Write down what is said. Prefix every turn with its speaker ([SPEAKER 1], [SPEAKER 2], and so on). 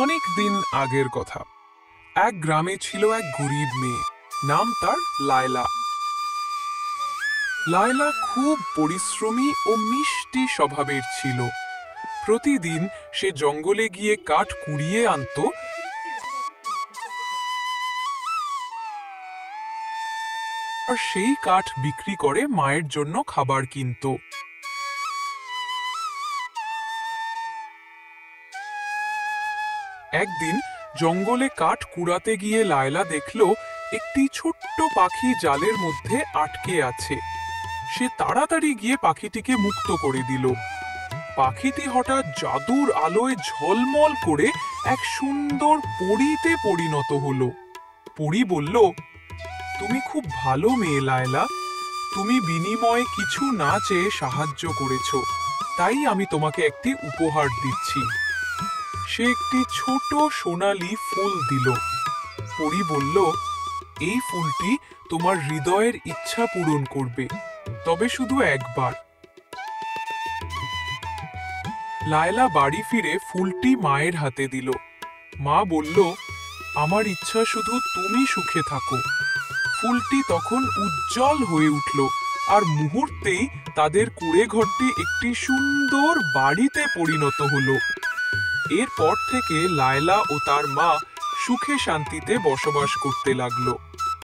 [SPEAKER 1] অনেক দিন আগের কথা। এক গ্রামে ছিল এক গরিব মেয়ে, নাম তার লায়লা। লায়লা খুব পরিশ্রমী ও মিষ্টি স্বভাবের ছিল। প্রতিদিন সে জঙ্গলে গিয়ে কাঠ কুড়িয়ে আনতো আর সেই কাঠ বিক্রি করে মায়ের জন্য খাবার কিনতো। একদিন জঙ্গলে কাঠ কুড়াতে গিয়ে লায়লা দেখল একটি ছোট্ট পাখি জালের মধ্যে আটকে আছে। সে তাড়াতাড়ি গিয়ে পাখিটিকে মুক্ত করে দিল। পাখিটি হঠাৎ জাদুর আলোয় ঝলমল করে এক সুন্দর পরীতে পরিণত হলো। পরী বলল, তুমি খুব ভালো মেয়ে লায়লা, তুমি বিনিময়ে কিছু না চেয়ে সাহায্য করেছো, তাই আমি তোমাকে একটি উপহার দিচ্ছি। সে একটি ছোট সোনালী ফুল দিল। পরী বলল, এই ফুলটি তোমার হৃদয়ের ইচ্ছা পূরণ করবে, তবে শুধু একবার। লায়লা বাড়ি ফিরে ফুলটি মায়ের হাতে দিল। মা বলল, আমার ইচ্ছা শুধু তুমি সুখে থাকো। ফুলটি তখন উজ্জ্বল হয়ে উঠল আর মুহূর্তেই তাদের কুঁড়ে ঘরটি একটি সুন্দর বাড়িতে পরিণত হলো। এরপর থেকে লায়লা ও তার মা সুখে শান্তিতে বসবাস করতে লাগলো।